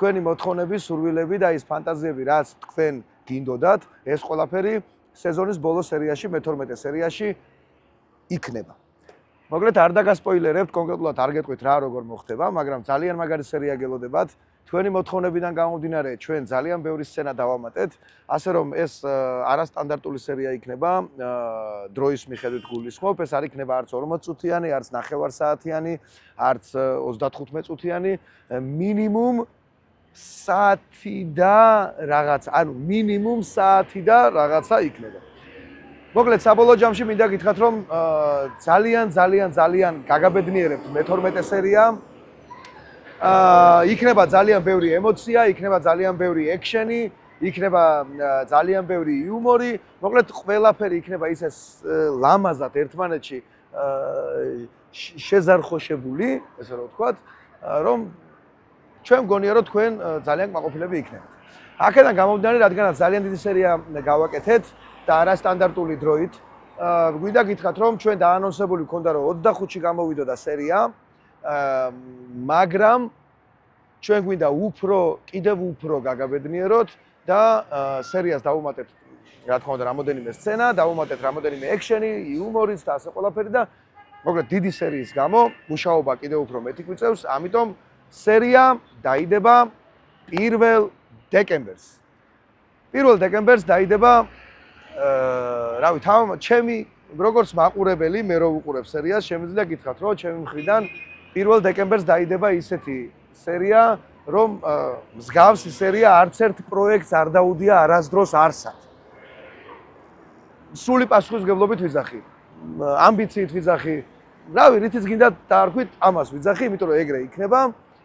თქვენი მოთხოვნები, სურვილები და ის ფანტაზიები, რაც თქვენ გინდოდათ, ეს ყველაფერი სეზონის ბოლო სერიაში, მე-12 სერიაში იქნება. მოკლედ არ დაგასპოილერებთ, კონკრეტულად არ გეტყვით რა როგორ მოხდება, მაგრამ ძალიან მაგარი სერია გელოდებათ. თქვენი მოთხოვნებიდან გამომდინარე, ჩვენ ძალიან ბევრი სცენა დავამატეთ, ასე რომ ეს არასტანდარტული სერია იქნება, დროის მიხედვით გულისხმობ, ეს არ იქნება არც 40 წუთიანი, არც 9 საათიანი, არც 35 წუთიანი, მინიმუმ საათი და რაღაც, ანუ მინიმუმ საათი და რაღაცა იქნება. მოკლედ საბოლოო ჯამში მინდა გითხრათ, რომ ძალიან გაგაბედნიერებთ მე-12 სერია. იქნება ძალიან ბევრი ემოცია, იქნება ძალიან ბევრი ექშენი, იქნება ძალიან ბევრი იუმორი. მოკლედ ყველაფერი იქნება ისე ლამაზად ერთმანეთში შეზარხოშებული, ესე რომ ვთქვათ, რომ ჩვენ მგონია რომ თქვენ ძალიან კმაყოფილები იქნებით. აქედან გამომდინარე, რადგანაც ძალიან დიდი სერია გავაკეთეთ და არასტანდარტული დროით, გვინდა გითხრათ, რომ ჩვენ დაანონსებული გვქონდა, რომ 25-ში გამოვიდოდა სერია, მაგრამ ჩვენ გვინდა კიდევ უფრო გაგაბედნიეროთ და სერიას დავუმატეთ, რა თქმა უნდა, რამოდენიმე სცენა, დავუმატეთ რამოდენიმე ექშენი, იუმორიც და ასე ყველაფერი და მოკლედ დიდი სერიის გამო მუშაობა კიდევ უფრო მეტი გვიწევს, ამიტომ სერია დაიდება 1 დეკემბერს. 1 დეკემბერს დაიდება რავი, ჩემი როგორც მაყურებელი, მე რო ვუყურებ სერიას, შემიძლია გითხრათ, რომ ჩემი მხრიდან 1 დეკემბერს დაიდება ისეთი სერია, რომ მსგავსი სერია არც ერთ პროექტს არ დაუდია არასდროს არსად. სრული პასუხისმგებლობით ვიძახი, ამბიციით ვიძახი, რავი, რითიც გინდა დაარქვით, ამას ვიძახი, იმიტომ რომ ეგრე იქნება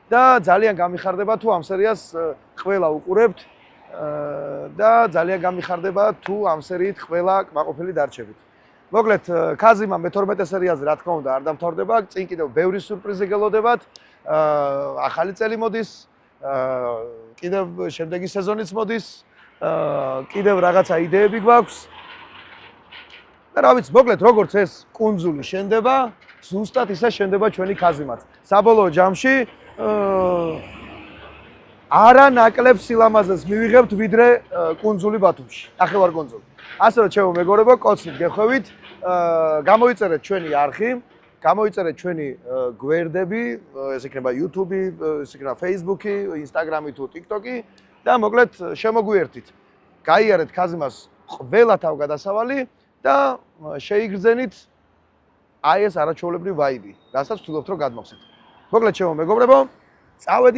და ძალიან გამიხარდება თუ ამ სერიას ყველა უყურებთ და ძალიან გამიხარდება თუ ამ სერიით ყველა კმაყოფილი დარჩებით. მოკლედ, ქაზიმა მე-12 სერიაზე რა თქმა უნდა არ დამთავრდება, წინ კიდევ ბევრი სიურპრიზი გელოდებათ. ახალი წელი მოდის, კიდევ შემდეგი სეზონიც მოდის, კიდევ რაღაცა იდეები გვაქვს. და რა ვიცი, მოკლედ, როგორც ეს კუნძული შენდება, ზუსტად ისე შენდება ჩვენი ქაზიმაც. საბოლოო ჯამში არა ნაკლებ სილამაზეს მივიღებთ ვიდრე კუნძული ბათუმში, ნახევარკუნძული. ასე რომ ჩემო მეგობრებო, კოცნით გეხვევით, გამოიწერეთ ჩვენი არხი, გამოიწერეთ ჩვენი გვერდები, ეს იქნება YouTube, ეს იქნება Facebook, Instagram თუ TikTok და მოკლედ შემოგვიერთით. გაიარეთ ქაზიმას ყველა თავგადასავალი და შეიგრძენით აი ეს არაჩვეულებრივი ვაიბი, რასაც ვთქვით რომ გადმოგცეთ. მოკლედ ჩემო მეგობრებო, წავედით